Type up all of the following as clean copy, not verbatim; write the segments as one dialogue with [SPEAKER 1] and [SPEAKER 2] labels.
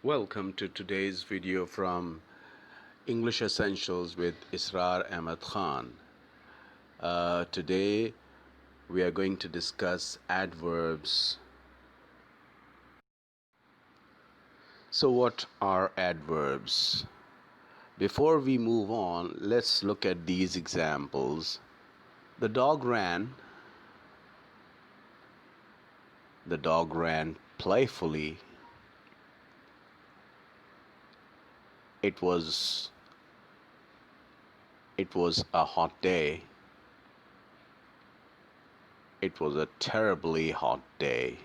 [SPEAKER 1] Welcome to today's video from English Essentials with Israr Ahmed Khan. Today we are going to discuss adverbs. So what are adverbs? Before we move on, let's look at these examples. The dog ran. The dog ran playfully. It was a hot day. It was a terribly hot day.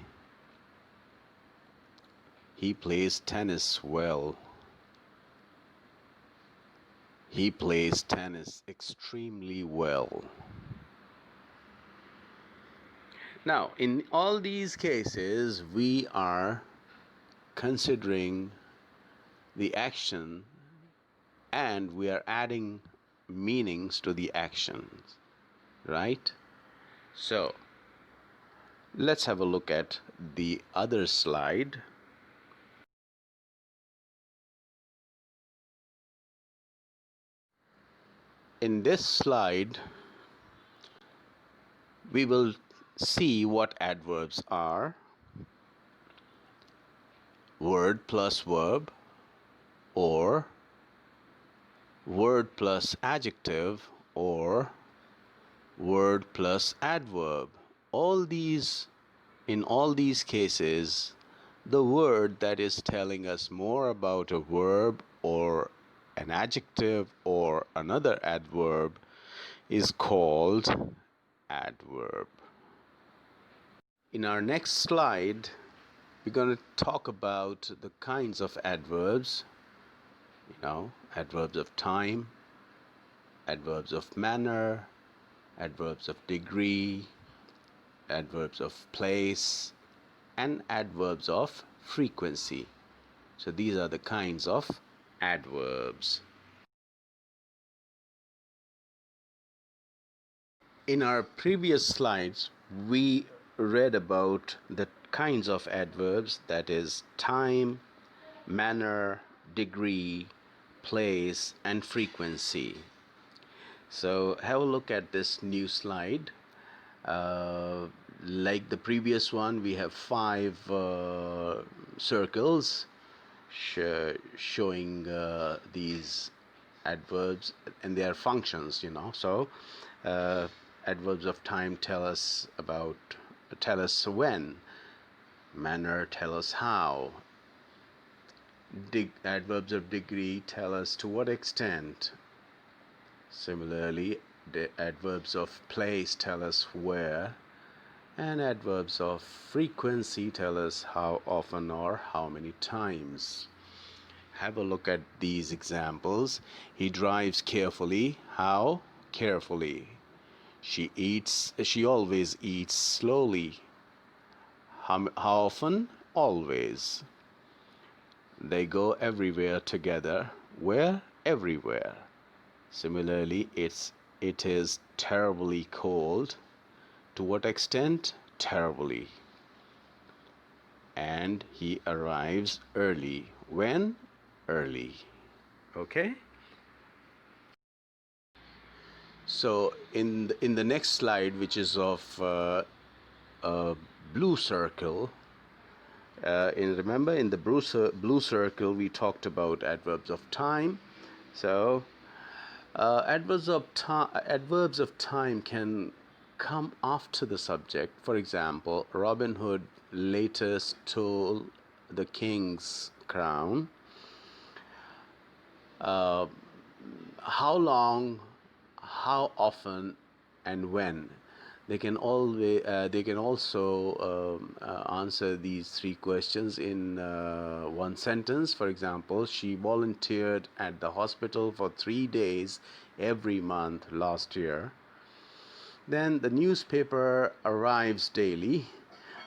[SPEAKER 1] He plays tennis well. He plays tennis extremely well. Now, in all these cases, we are considering the action and we are adding meanings to the actions, right? So, let's have a look at the other slide. In this slide, we will see what adverbs are: word plus verb, or word plus adjective, or word plus adverb. In all these cases, the word that is telling us more about a verb or an adjective or another adverb is called adverb. In our next slide, we're going to talk about the kinds of adverbs. Adverbs of time, adverbs of manner, adverbs of degree, adverbs of place, and adverbs of frequency. So these are the kinds of adverbs. In our previous slides, we read about the kinds of adverbs, that is time, manner, degree, place, and frequency. So have a look at this new slide. Like the previous one, we have 5 circles showing these adverbs and their functions. So adverbs of time tell us when. Manner tell us how. Adverbs of degree tell us to what extent. Similarly, the adverbs of place tell us where, and adverbs of frequency tell us how often or how many times. Have a look at these examples. He drives carefully. How? Carefully. She always eats slowly. How often? Always. They go everywhere together. Where? Everywhere. Similarly, it is terribly cold. To what extent? Terribly. And he arrives early. When? Early. Okay? So in the next slide, which is of a blue circle, remember in the blue circle we talked about adverbs of time. So adverbs of time can come after the subject. For example, Robin Hood later stole the king's crown. How long, how often, and when. They can also answer these 3 questions in one sentence. For example, she volunteered at the hospital for 3 days every month last year. Then the newspaper arrives daily.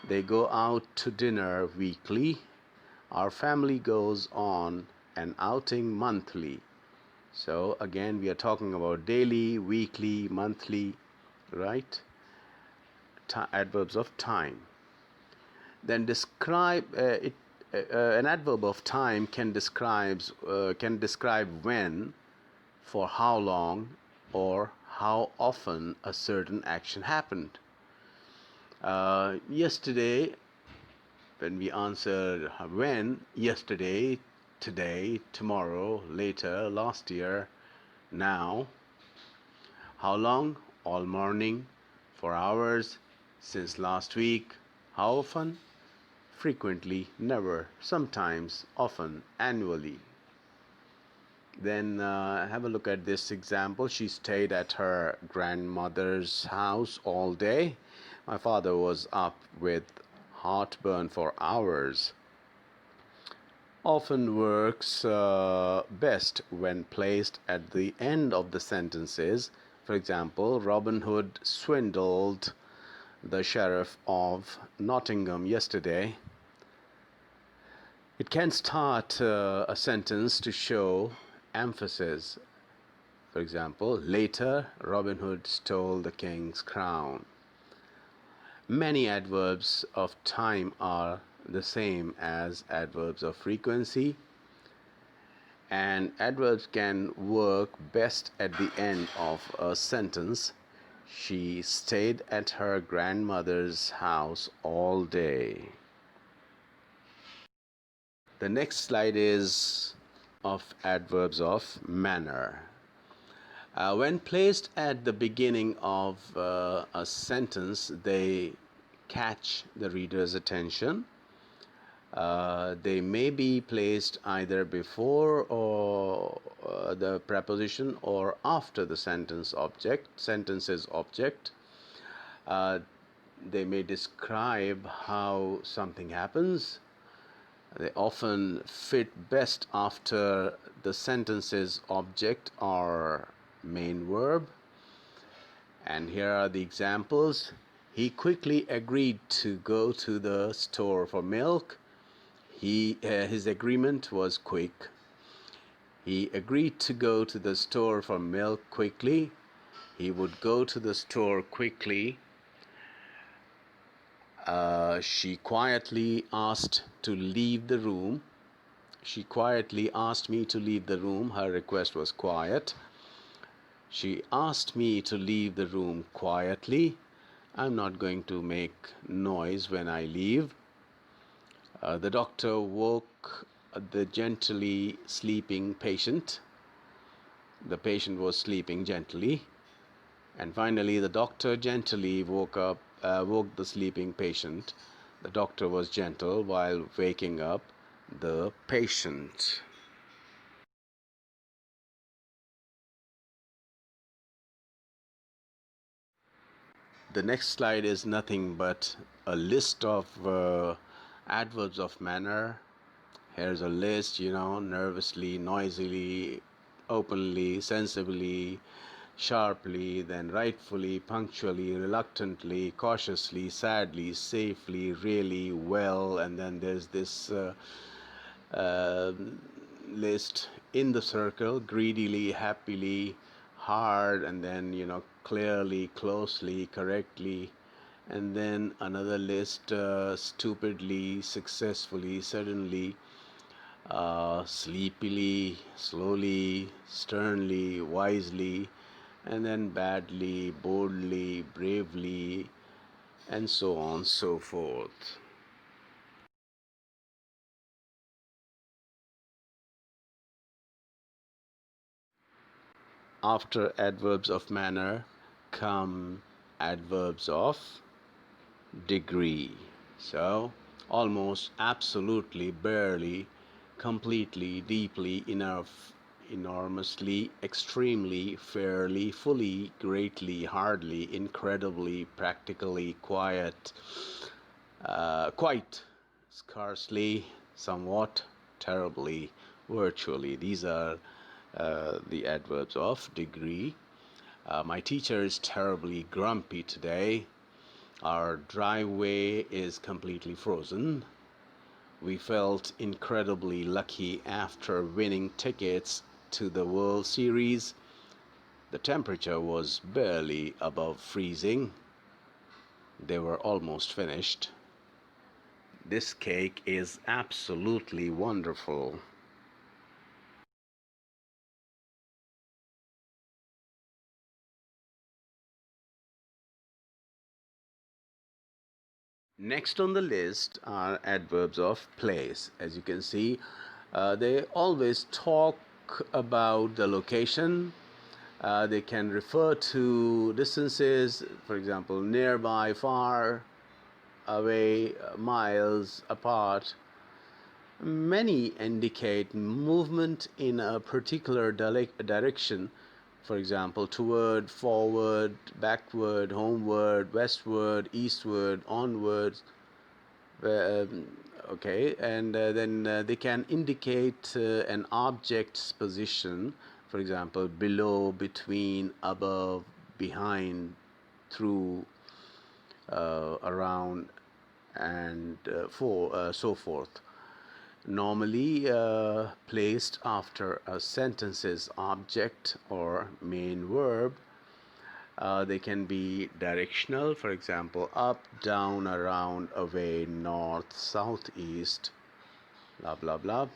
[SPEAKER 1] They go out to dinner weekly. Our family goes on an outing monthly. So again, we are talking about daily, weekly, monthly, right? Adverbs of time. Then describe An adverb of time can describe when, for how long, or how often a certain action happened. Yesterday, when we answered when, yesterday, today, tomorrow, later, last year, now. How long? All morning, for hours, since last week. How often? Frequently, never, sometimes, often, annually. Then have a look at this example. She stayed at her grandmother's house all day. My father was up with heartburn for hours. Often works best when placed at the end of the sentences. For example, Robin Hood swindled the sheriff of Nottingham yesterday. It can start a sentence to show emphasis. For example, later Robin Hood stole the king's crown. Many adverbs of time are the same as adverbs of frequency, and adverbs can work best at the end of a sentence. She stayed at her grandmother's house all day. The next slide is of adverbs of manner. When placed at the beginning of a sentence, they catch the reader's attention. They may be placed either before or the preposition or after the sentence's object. They may describe how something happens. They often fit best after the sentence's object or main verb. And here are the examples. He quickly agreed to go to the store for milk. His agreement was quick. He agreed to go to the store for milk quickly. He would go to the store quickly. She quietly asked to leave the room. She quietly asked me to leave the room. Her request was quiet. She asked me to leave the room quietly. I'm not going to make noise when I leave. The doctor woke the gently sleeping patient. The patient was sleeping gently. And finally, the doctor gently woke the sleeping patient. The doctor was gentle while waking up the patient. The next slide is nothing but a list of adverbs of manner. Here's a list, nervously, noisily, openly, sensibly, sharply, then rightfully, punctually, reluctantly, cautiously, sadly, safely, really, well, and then there's this uh, list in the circle: greedily, happily, hard, and then clearly, closely, correctly, and then another list: stupidly, successfully, suddenly, sleepily, slowly, sternly, wisely, and then badly, boldly, bravely, and so on and so forth. After adverbs of manner come adverbs of degree. So, almost, absolutely, barely, completely, deeply, enough, enormously, extremely, fairly, fully, greatly, hardly, incredibly, practically, quite, scarcely, somewhat, terribly, virtually. These are the adverbs of degree. My teacher is terribly grumpy today. Our driveway is completely frozen. We felt incredibly lucky after winning tickets to the World Series. The temperature was barely above freezing. They were almost finished. This cake is absolutely wonderful. Next on the list are adverbs of place. As you can see, they always talk about the location. They can refer to distances, for example, nearby, far away, miles apart. Many indicate movement in a particular direction, for example, toward, forward, backward, homeward, westward, eastward, onwards. Um, okay, and then they can indicate an object's position, for example, below, between, above, behind, through, around, and so forth. Normally placed after a sentence's object or main verb. They can be directional, for example, up, down, around, away, north, south, east, blah blah blah.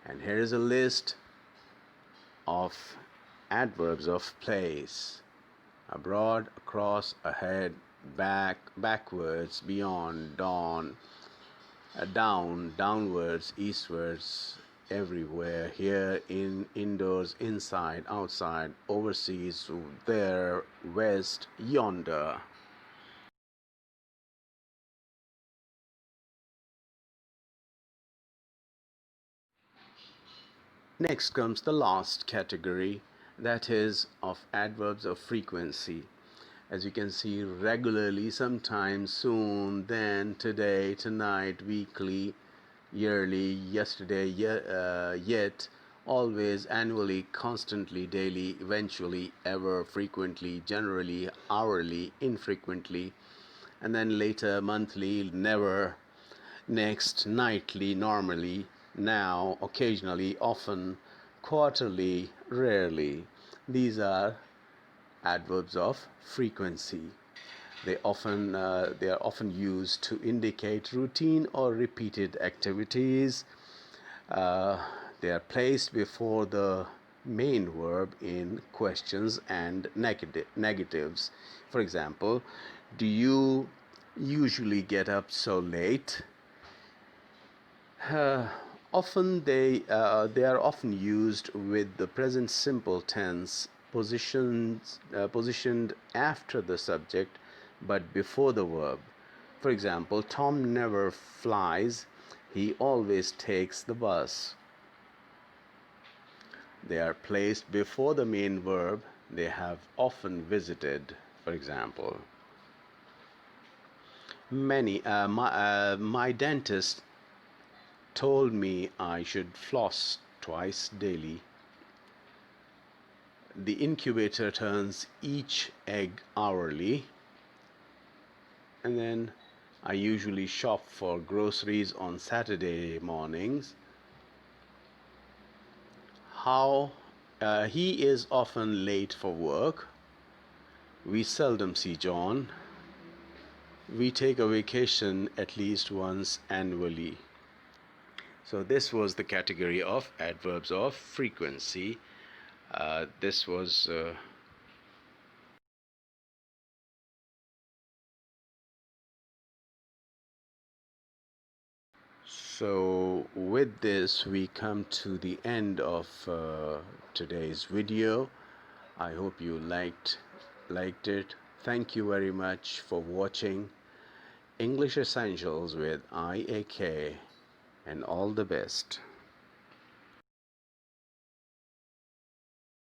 [SPEAKER 1] And here is a list of adverbs of place: abroad, across, ahead, back, backwards, beyond, dawn, down, downwards, eastwards, everywhere, here, in, indoors, inside, outside, overseas, there, west, yonder. Next comes the last category, that is of adverbs of frequency. As you can see, regularly, sometimes, soon, then, today, tonight, weekly, yearly, yesterday, yet, always, annually, constantly, daily, eventually, ever, frequently, generally, hourly, infrequently, and then later, monthly, never, next, nightly, normally, now, occasionally, often, quarterly, rarely. These are adverbs of frequency. They are often used to indicate routine or repeated activities. Uh, they are placed before the main verb in questions and negatives. For example, do you usually get up so late? Uh, Often they are often used with the present simple tense positioned after the subject but before the verb. For example, Tom never flies, he always takes the bus. They are placed before the main verb. They have often visited, for example. My dentist told me I should floss twice daily. The incubator turns each egg hourly. And then I usually shop for groceries on Saturday mornings. How he is often late for work. We seldom see John. We take a vacation at least once annually. So this was the category of adverbs of frequency. This was So with this we come to the end of today's video. I hope you liked it. Thank you very much for watching English Essentials with IAK, and all the best.